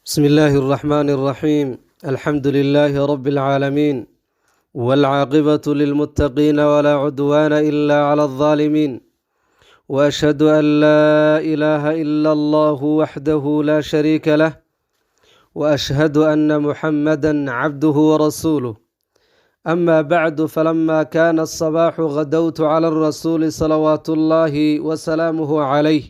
بسم الله الرحمن الرحيم. الحمد لله رب العالمين، والعاقبة للمتقين ولا عدوان إلا على الظالمين، وأشهد أن لا إله إلا الله وحده لا شريك له، وأشهد أن محمدا عبده ورسوله. أما بعد، فلما كان الصباح غدوت على الرسول صلوات الله وسلامه عليه.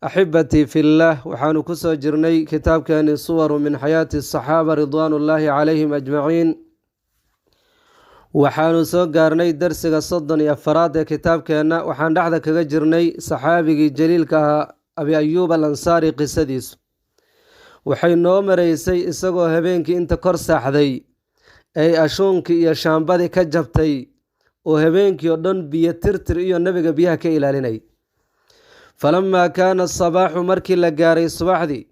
أحبتي في الله، waxaanu ku soo jirnay kitaabkeeni suwaru min xayaati الصaxaaba ridwaanullaahi calayhim ajmaciin. waxaanu soo gaarnay darsiga 34 ee kitaabkeenna. waxaan dhexda kaga jirnay saxaabigii jaliilka ahaa abi ayuub al ansaari qisadiisu. waxay noo maraysay isagoo habeenkii inta kor saaxday ay ashuunkii iyo shaambadii ka jabtay oo habeenkii oo dhan biyo tirtir iyo nebiga biyaha ka ilaalinay. falamaa kaana asabaaxu markii la gaaray subaxdii,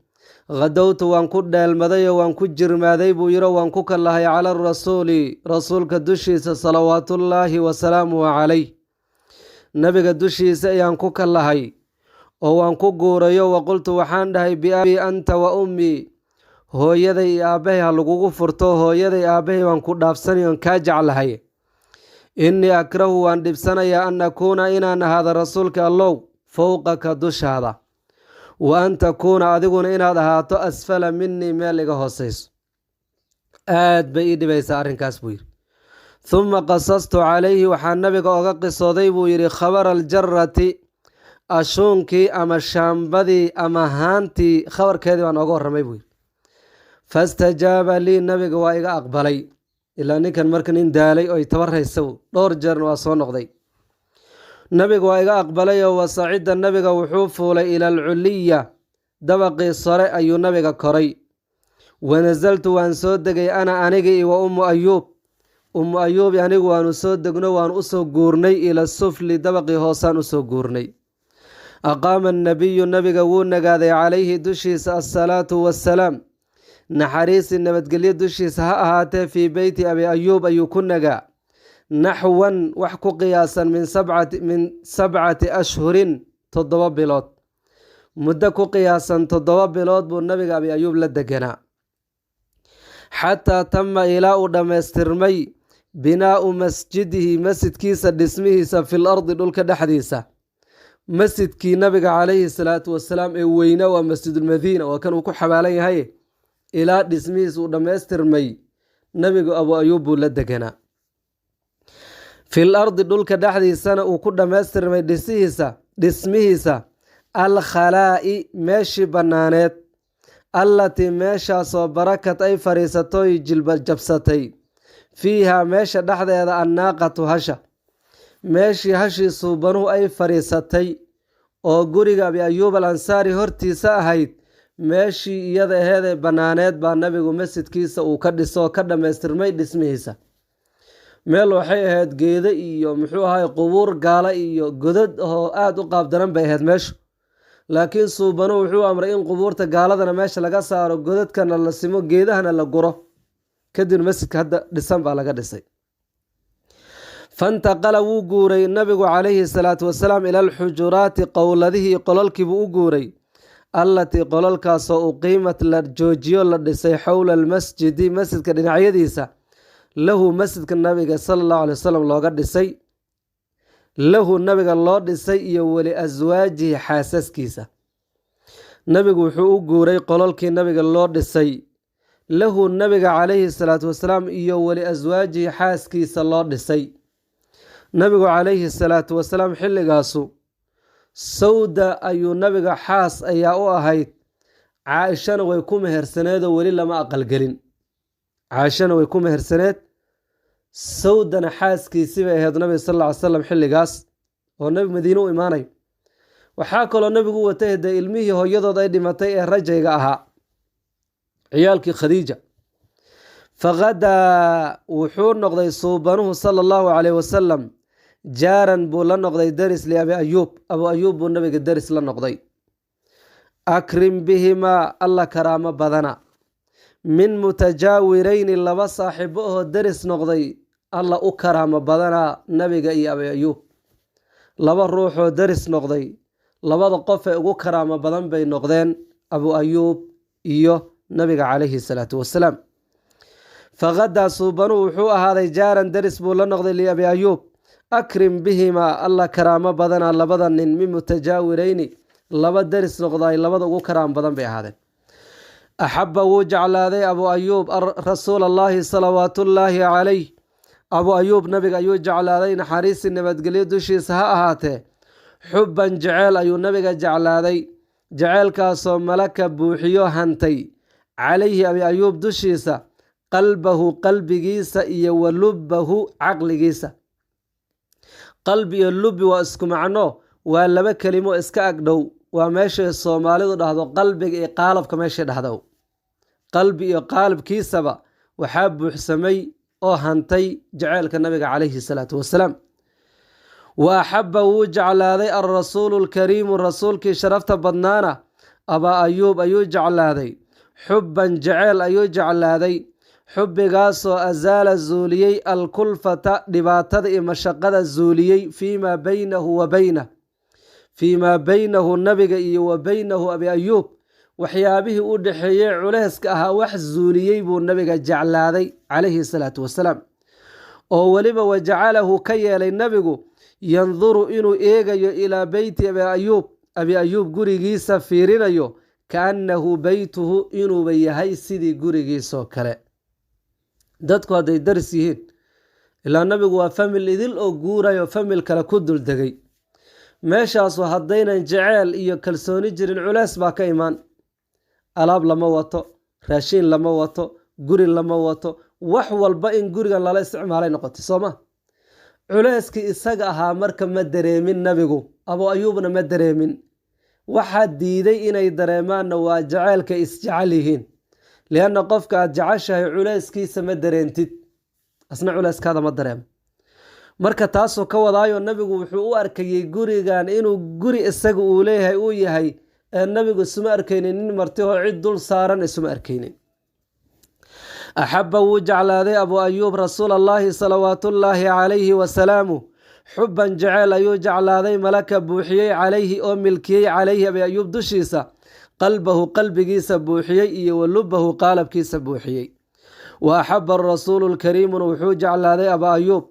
khadowtu waan ku dheelmaday oo waan ku jirmaaday buu yidho waan ku kallahay cala arasuuli, rasuulka dushiisa salawaatullaahi wasalaamuhu calayh. nebiga dushiisa ayaan ku kallahay oo waan ku guurayo waqultu waxaan dhahay biabii anta wa ummii, hooyaday iyo aabbahay ha lagugu furto, hooyaday aabbahay waan ku dhaafsanay oon kaa jeclahay. innii akrahu waan dhibsanayaa an akuuna inaan ahaada rasuulka allow fowqaka dushaada, wa an takuuna adiguna inaad ahaato asfala minii meel iga hoosayso. aad bay ii dhibaysaa arrinkaas buu yidhi. humma qasastu calayhi, waxaa nabiga oga qisooday buu yidhi khabara aljarati, ashuunkii ama shaambadii ama haantii khabarkeedii baan oga warramay buu yidhi. fastajaaba lii, nabiga waa iga aqbalay. ilaa ninkan marka nin daalay oy tabaraysa dhowr jeerna waa soo noqday. nabiga waa iga aqbalay oo wasacida, nabiga wuxuu fuulay ila alculiya, dabaqii sare ayuu nabiga koray. wanasaltu waan soo degay ana anigii wa ummu ayuub, ummu ayuubi anigu waanu soo degno waan usoo guurnay ila sufli, dabaqii hoosaan usoo guurnay. aqaama annabiyu, nabiga wuu nagaaday calayhi dushiisa assalaatu wassalaam, naxariisi nabadgelyo dushiisa ha ahaatee fii beyti abi ayuub ayuu ku nagaa naxwan wax ku qiyaasan min sabcati ashhurin, 7 bilood. muddo ku qiyaasan 7 bilood buu nabiga abi ayuub la deganaa. xataa tama ilaa uu dhammaystirmay binaau masjidihi, masjidkiisa dhismihiisa fil ardi, dhulka dhexdiisa. masjidkii nabiga calayhi salaatu wasalaam ee weyna waa masjidulmadiina, waa kan uu ku xabaalan yahay. ilaa dhismihiis uu dhammaystirmay, nabigu abu ayuub buu la deganaa. fil ardi, dhulka dhexdiisana uu ku dhammaystirmay dhismihiisa alkhalaa'i, meeshii bannaaneed, allatii meeshaasoo barakad ay fadhiisatoy jilba jabsatay, fiihaa meesha dhexdeeda annaaqatu, hasha, meeshii hashii suubanuhu ay fadhiisatay oo guriga abi ayuub al ansaari hortiisa ahayd, meeshii iyada aheedee bannaaneed baa nabigu masjidkiisa uu ka dhisoo ka dhammaystirmay dhismihiisa. meel waxay ahayd geedo iyo muxuu ahay qubuur gaala iyo godad oo aada u qaabdaran bay ahayd meeshu. laakiin suubanu wuxuu amray in qubuurta gaaladana meesha laga saaro, godadkana la simo, geedahana la guro. kadib masjidka hadda dhisan baa laga dhisay. fantaqala wuu guuray nabigu calayhi salaatu wasalaam ila alxujuraati, qowladihii qololkiibuu u guuray, allatii qololkaasoo uqiimat la joojiyo la dhisay xowla almasjidi, masjidka dhinacyadiisa, lahu masjidka nabiga sala allahu alay wasalam looga dhisay, lahu nabiga loo dhisay iyo weli aswaajihi, xaasaskiisa. nabigu wuxuu u guuray qololkii nabiga loo dhisay, lahu nabiga calayhi salaatu wasalaam iyo weli aswaajihi, xaaskiisa loo dhisay. nabigu calayhi salaatu wasalaam xilligaasu sawda ayuu nabiga xaas ayaa u ahayd. caaishana way ku mehersaneedoo weli lama aqalgelin. caaishana way ku mehersaneed, sawdana xaaskiisii bay ahayd nabiga sal alla ly slam xilligaas oo nabi madiine u imaanay. waxaa kaloo nabigu u watay dee ilmihii hooyadood ay dhimatay ee rajayga ahaa, ciyaalkii khadiija. faqadaa wuxuu noqday suubanuhu sala allahu calayh wasalam jaaran buu la noqday daris liabi ayuub, abu ayuub buu nabiga daris la noqday. akrim bihimaa, alla karaamo badana. min mutajaawirayni, laba saaxiibo oo daris noqday, alla u karaamo badanaa nabiga iyo abi ayuub. laba ruuxoo daris noqday, labada qof ee ugu karaamo badan bay noqdeen abu ayuub iyo nabiga calayhi salaatu wasalaam. faqadaa suubanuu wuxuu ahaaday jaaran daris buu la noqday liabi ayuub akrim bihimaa alla karaamo badana labada nin min mutajaawirayni laba daris noqdaay labada ugu karaam badan bay ahaadeen. axabba wuu jeclaaday abu ayuub rasuula allaahi salawaatullaahi calayh abu ayuub nabiga ayuu jeclaaday naxariisi nabadgelyo dushiisa ha ahaatee xubban jeceel ayuu nabiga jeclaaday jeceelkaasoo malaka buuxiyo hantay calayhi abi ayuub dushiisa qalbahu qalbigiisa iyo wa lubbahu caqligiisa. qalbi iyo lubbi waa isku macno, waa laba kelimo iska agdhow, waa meeshay soomaalidu dhahdo qalbiga iyo qaalabka meeshay dhahdo. qalbi iyo qaalibkiisaba waxaa buuxsamay oo hantay jeceelka nabiga calayhi salaatu wasalaam. wa axabba wuu jeclaaday alrasuulu lkariimu rasuulkii sharafta badnaana abaa ayuub ayuu jeclaaday xubban jeceel ayuu jeclaaday xubbigaasoo asaala zuuliyey alkulfata dhibaatada iyo mashaqada zuuliyey fiimaa baynahu nabiga iyo wa baynahu abi ayuub waxyaabihii u dhexeeyey culeyska ahaa wax zuuliyey buu nabiga jeclaaday calayhi salaatu wasalaam. oo weliba wajacalahu ka yeelay nabigu yanduru inuu eegayo ilaa beyti abi ayuub gurigiisa fiirinayo kaannahu beytuhu inuuba yahay sidii gurigiisoo kale. dadku hadday daris yihiin ilaa nabigu waa famil idil oo guurayo famil kale ku duldegay, meeshaasu haddaynan jeceel iyo kalsooni jirin culeys baa ka imaan. alaab lama wato, raashiin lama wato, guri lama wato, wax walba in gurigan lala isticmaalay noqotay sooma. culeyskii isaga ahaa marka ma dareemin nabigu, abu ayuubna ma dareemin. waxaa diiday inay dareemaanna waa jaceylkay isjecel yihiin, lianna qofka aad jeceshahay culeyskiisa ma dareentid, asna culeyskaada ma dareemo. marka taasoo ka wadaayo nabigu wuxuu u arkayey gurigan inuu guri isaga uu leeyahay uu yahay, ee nabigu isuma arkaynin nin marti oo cid dul saaran isuma arkaynin. axabba wuu jeclaaday abu ayuub rasuula allaahi salawaatullaahi calayhi wasalaamu xubban jeceel ayuu jeclaaday malaka buuxiyey calayhi oo milkiyey calayhi abi ayuub dushiisa qalbahu qalbigiisa buuxiyey iyo wa lubbahu qaalabkiisa buuxiyey. wa axabba arasuulu lkariimuna wuxuu jeclaaday aba ayuub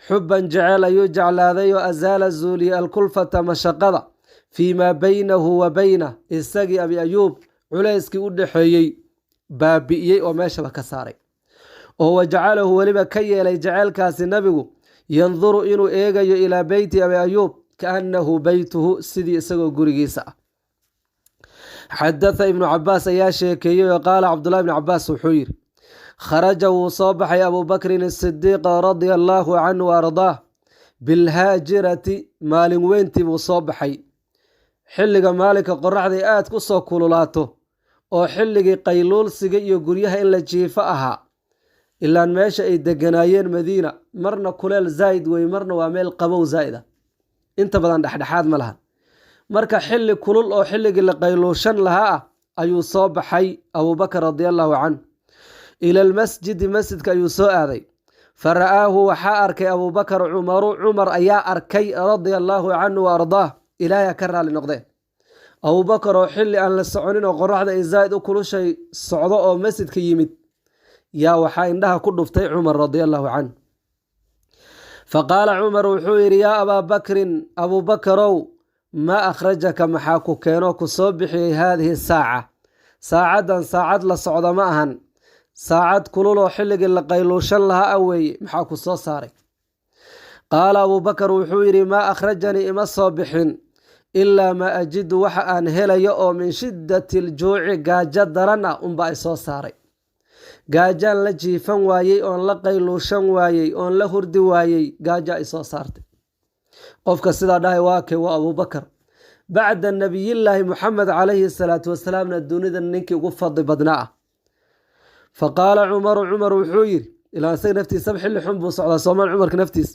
xubban jeceel ayuu jeclaaday oo asaala zuuliyey alkulfata mashaqada fii maa baynahu wa baynah isagii abi ayuub culayskii u dhexeeyey baabi'iyey oo meeshaba ka saaray. oo wajacalahu weliba ka yeelay jeceelkaasi nabigu yanduru inuu eegayo ilaa beyti abi ayuub kaannahu beytuhu sidii isagoo gurigiisa ah. xadatha ibnu cabaas ayaa sheekeeyey oo qaala cabdullahi ibnu cabaas wuxuu yidhi kharaja wuu soo baxay abubakrin asidiiqa radia allaahu canhu wa ardaah bilhaajirati maalin weyntii buu soo baxay, xilliga maalinka qoraxday aad ku soo kululaato oo xilligii qayluulsiga iyo guryaha in la jiifo ahaa. ilaan meesha ay deganaayeen madiina marna kuleel zaa'id wey, marna waa meel qabow zaa'id ah, inta badan dhexdhexaad ma laha. marka xilli kulul oo xilligii la qayluushan lahaa ah ayuu soo baxay abubakar radiallaahu canhu ila almasjidi masjidka ayuu soo aaday. fa ra'aahu waxaa arkay abubakar cumar ayaa arkay radia allaahu canhu wa ardaah, ilaahay ka raali noqdee. abubakar oo xilli aan la soconin oo qoraxda ay zaa'id u kulushay socdo oo masjidka yimid yaa waxaa indhaha ku dhuftay cumar radiallaahu canhu. fa qaala cumar wuxuu yidhi yaa abaa bakrin abubakarow maa akhrajaka maxaa ku keenoo ku soo bixiyey haadihi saaca. saacaddan saacad la socda ma ahan, saacad kululoo xilligii la qayluushan lahaa a weeye, maxaa ku soo saaray. qaala abubakar wuxuu yidhi maa akhrajanii ima soo bixin ilaa maa ajidu waxa aan helayo oo min shiddati aljuuci gaajo daran ah unba ay soo saaray. gaajaan la jiifan waayey, oon la qayluushan waayey, oon la hurdi waayey, gaajo ay soo saartay. qofka sidaa dhahay waa kay waa abubakar bacda nabiyillaahi muxamed calayhi salaatu wasalaamna dunida ninkii ugu fadli badnaa ah. fa qaala cumaru cumar wuxuu yidhi ilaa isaga naftiisaba xilli xun buu socdaa soomaan cumarka naftiis.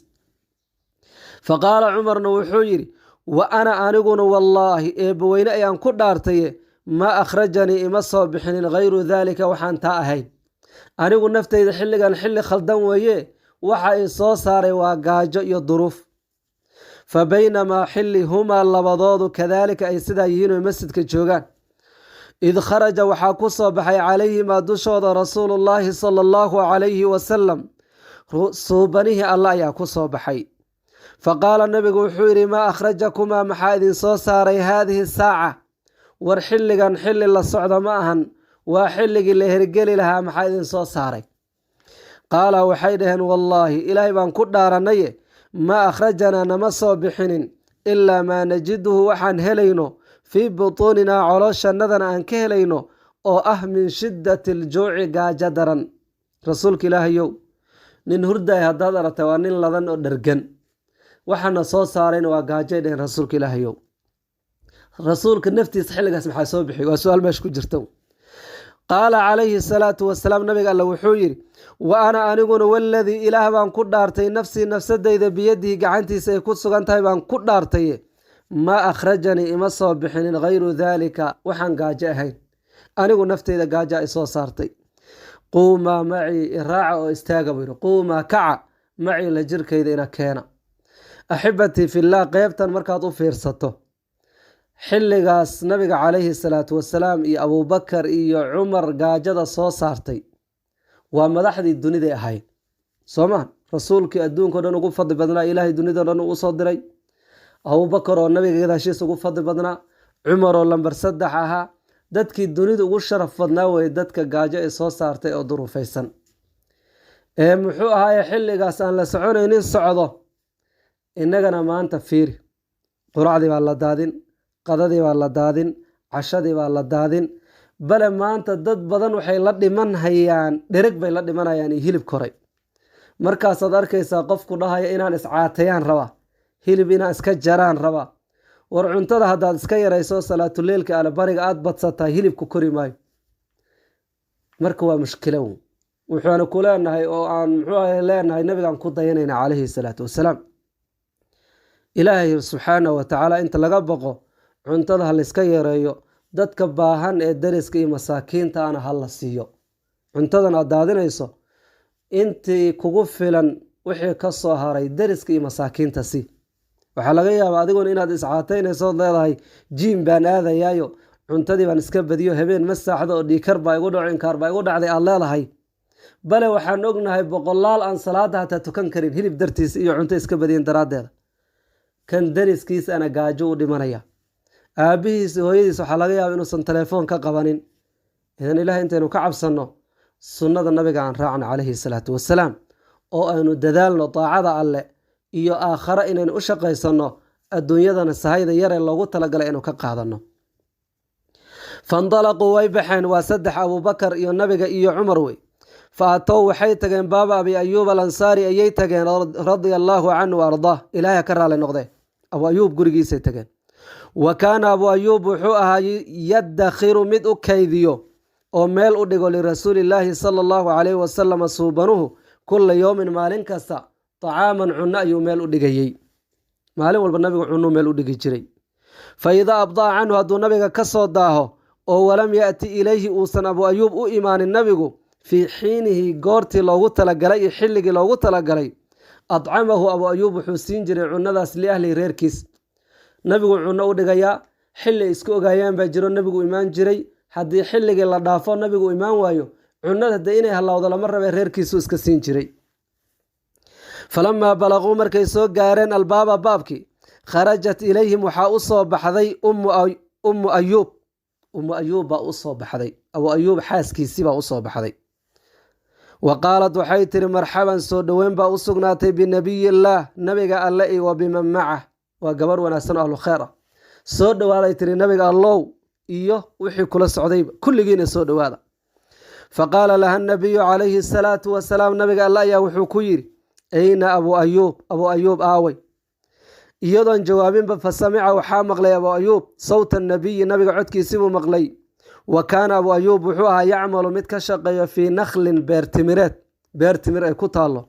fa qaala cumarna wuxuu yidhi wa ana aniguna wallaahi eebbaweyne ayaan ku dhaartaye maa akhrajanii ima soo bixinin hayru daalika waxaan taa ahayn. anigu naftayda xilligan xilli khaldan weeye, waxa i soo saaray waa gaajo iyo duruuf. fa baynamaa xilli humaa labadoodu kadaalika ay sidaa yihiin oo masjidka joogaan id kharaja waxaa ku soo baxay calayhimaa dushooda rasuulullaahi sala allahu calayhi wasalam suubanihii alla ayaa ku soo baxay faqaala nabigu wuxuu yidhi maa akhrajakumaa maxaa idin soo saaray haadihi saaca war xilligan xilli la socdo ma ahan waa xilligii la hergeli lahaa maxaa idin soo saaray qaala waxay dhaheen wallaahi ilaahay baan ku dhaaranaye maa akhrajanaa nama soo bixinin ilaa maa najiduhu waxaan helayno fii butuuninaa colooshanadana aan ka helayno oo ah min shiddati aljuuci gaajo daran rasuulka ilaahayow nin hurdaay haddaad aragtay waa nin ladan oo dhergan waxaana soo saarayna waa gaajay dhaheen rasuulka ilaahayow rasuulka naftiisa xilligaas maxaa soo bixi waa su-aal meesha ku jirta qaala calayhi salaatu wasalaam nabiga alle wuxuu yidhi wa ana aniguna waladii ilaah baan ku dhaartay nafsii nafsadayda biyadihi gacantiisa ay ku sugan tahay baan ku dhaartaye maa akhrajanii ima soo bixinin hayru daalika waxaan gaajo ahayn anigu nafteyda gaajo ay soo saartay quumaa macii iraaca oo istaaga buu yidhi quumaa kaca macii la jirkayda ina keena axibatii fillaah qeybtan markaad u fiirsato xilligaas nabiga calayhi salaatu wasalaam iyo abuubakar iyo cumar gaajada soo saartay waa madaxdii duniday ahayd soo maa rasuulkii adduunka o dhan ugu fadli badnaa ilaahay dunidao dhan uu soo diray abuubakar oo nabiga gadaashiisa ugu fadli badnaa cumar oo lambar 3 ahaa dadkii dunida ugu sharaf badnaa weye dadka gaajo ay soo saartay oo duruufaysan muxuu ahaaye xilligaas aan la soconaynin socdo innagana maanta fiiri quracdii baa la daadin qadadii baa la daadin cashadii baa la daadin bale maanta dad badan waxay la dhiman hayaan dhereg bay la dhimanayaan iyo hilib koray markaasaad arkaysaa qofku dhahaya inaan iscaatayaan rabaa hilib inaan iska jaraan rabaa war cuntada haddaad iska yarayso salaatuleylka ale bariga aad badsataa hilibku kori maayo marka waa mushkilo wuxuuna ku leenahay oo aan muxuu leenahay nabigaan ku dayanayna calayhi salaatu wasalaam ilaahay subxaanahu watacaala inta laga baqo cuntada ha layska yareeyo dadka baahan ee dariska iyo masaakiinta ana ha la siiyo cuntadan aad daadinayso intii kugu filan wixii ka soo haray dariska iyo masaakiinta si waxaa laga yaabaa adiguna inaad iscaataynaysood leedahay jiim baan aadayaayo cuntadii baan iska badiyo habeen ma saaxdo oo dhiikar baa igu dhaco inkaar baa igu dhacday aad leedahay bale waxaan ognahay boqolaal aan salaada hataa tukan karin hilib dartiisa iyo cunto iska badiyin daraaddeeda kan dariskiisa ana gaajo u dhimanaya aabihiisa hooyadiis waxaa laga yaaba inuusan telefoon ka qabanin idan ilaah intaynu ka cabsanno sunnada nabiga aan raacno calayhi salaatu wasalaam oo aynu dadaalno daacada alle iyo aakhare inaynu u shaqaysanno adduunyadana sahayda yaree loogu talagalay inuu ka qaadanno fandalaquu way baxeen waa 3 abuubakar iyo nabiga iyo cumar wey fa atow waxay tageen baaba abi ayuub alansaari ayay tageen radia allaahu canhu wa ardaah ilaahay ka raali noqdee abu ayuub gurigiisay tageen wa kaana abu ayuub wuxuu ahaa yaddakhiru mid u kaydiyo oo meel u dhigo lirasuulillaahi sala allahu calayhi wasalam suubanuhu kulla yowmin maalin kasta طacaaman cunno ayuu meel u dhigayey maalin walba nabigu cunuu meel u dhigi jiray fa idaa abdaa canhu hadduu nabiga ka soo daaho oo walam yaأti ilayhi uusan abu ayuub u imaanin nabigu fii xiinihi goortii loogu talagalay iyo xilligii loogu talagalay adcamahu abu ayuub wuxuu siin jiray cunnadaas liahlihi reerkiis nabigu cunno u dhigayaa xilli isku ogaayaan baa jiro nabigu imaan jiray haddii xilligii la dhaafo nabigu imaan waayo cunnada dee inay hallawdo lama rabee reerkiisuu iska siin jiray falamaa balaquu markay soo gaareen albaaba baabkii kharajat ilayhim waxaa u soo baxday ummu ayuub baa u soo baxday abu ayuub xaaskiisii baa u soo baxday wa qaalad waxay tiri marxaban soo dhoweyn baa u sugnaatay binabiyi illaah nabiga alle iyo wa biman macah waa gabar wanaagsan oo ahlu khayr ah soo dhowaaday tiri nabiga allow iyo wixii kula socdayba kulligiina soo dhowaada faqaala laha nabiyu calayhi salaatu wasalaam nabiga alle ayaa wuxuu ku yidhi ayna abu ayuub aaway iyadoon jawaabinba fa samica waxaa maqlay abu ayuub sawta nabiyi nabiga codkiisibuu maqlay wa kaana abu ayuub wuxuu ahaa yacmalu mid ka shaqeeyo fii nakhlin beer timir ay ku taallo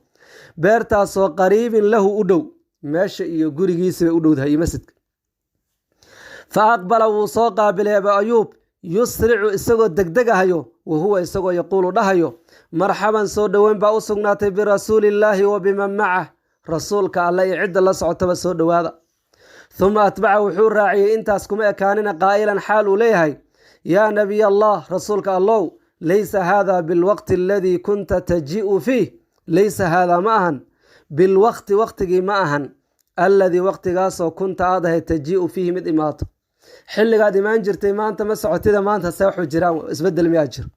beertaasoo qariibin lahu u dhow meesha iyo gurigiisibay u dhowdahay iyo masjidka fa aqbala wuu soo qaabilay abu ayuub yusricu isagoo degdegahayo wa huwa isagoo yaquulu dhahayo marxaban soo dhoweyn baa u sugnaatay birasuulillaahi wa biman macah rasuulka alle iyo cidda la socotaba soo dhowaada uma atbaca wuxuu raaciyey intaas kuma ekaanina qaa'ilan xaal uu leeyahay yaa nabiy allah rasuulka allow laysa haada bilwaqti aladii kunta taji'u fiih laysa haada ma ahan bilwaqti waqtigii ma ahan alladii waqtigaasoo kunta aad ahayd taji'u fiihi mid imaato xilligaad imaan jirtay maanta ma socotida maanta see waxu jiraan isbedel miyaa jiro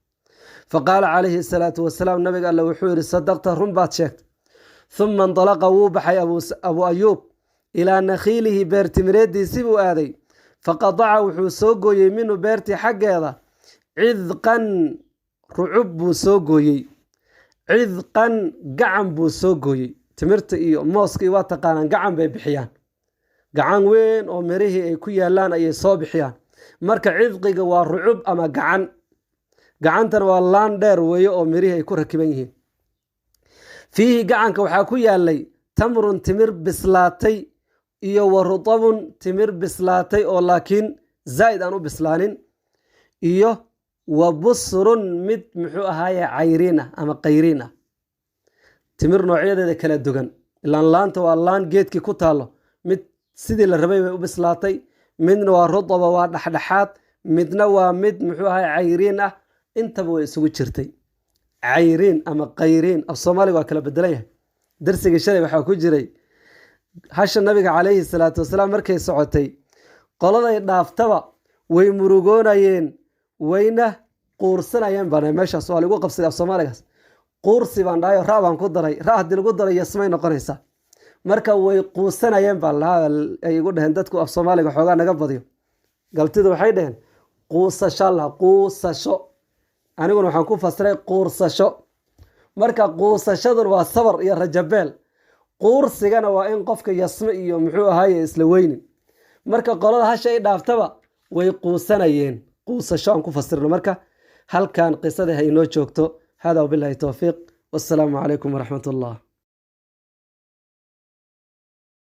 faqaala calayhi salaatu wasalaam nabiga alle wuxuu yidhi sadaqta run baad sheegtay huma indalaqa wuu baxay abu ayuub ilaa nakhiilihi beertimireeddiisii buu aaday faqadaca wuxuu soo gooyey minhu beertii xaggeeda cidqan rucub buu soo gooyey cidqan gacan buu soo gooyey timirta iyo mooskii waa taqaanaan gacan bay bixiyaan gacan weyn oo mirihii ay ku yaalaan ayay soo bixiyaan marka cidqiga waa rucub ama gacan gacantana waa laan dheer weeye oo mirihii ay ku rakiban yihiin fiihi gacanka waxaa ku yaalay tamrun timir bislaatay iyo wa rutabun timir bislaatay oo laakiin zaa'id aan u bislaanin iyo wa busrun mid muxuu ahaaye cayriin ah ama qayriin ah timir noocyadeeda kala dugan ilaan laanta waa laan geedkii ku taallo mid sidii la rabay bay u bislaatay midna waa rutaba waa dhexdhexaad midna waa mid muxuu ahaye cayriin ah intaba way isugu jirtay cayriin ama qayriin af soomaaliga waa kala bedelan yahay darsigii shalay waxaa ku jiray hasha nabiga calayhi salaatu wasalaam markay socotay qoladay dhaaftaba way murugoonayeen wayna quursanayeen baan meeshaas waa lagu qabsaday af soomaaligaas quursi baan dhahayo ra baan ku daray ra haddii lagu daray yasmay noqonaysaa marka way quusanayeen baan lahaa ay igu dhaheen dadku af soomaaliga xoogaa naga badiyo galtidu waxay dhaheen quusasho laha quusasho aniguna waxaan ku fasiray quursasho marka quusashadun waa sabar iyo rajabeel quursigana waa in qofka yasme iyo muxuu ahaaye isla weynin marka qolada hasha ay dhaaftaba way quusanayeen quusasho aan ku fasirno marka halkan qisada ha inoo joogto hada wabillahi towfiiq wassalaamu calaykum waraxmat ullah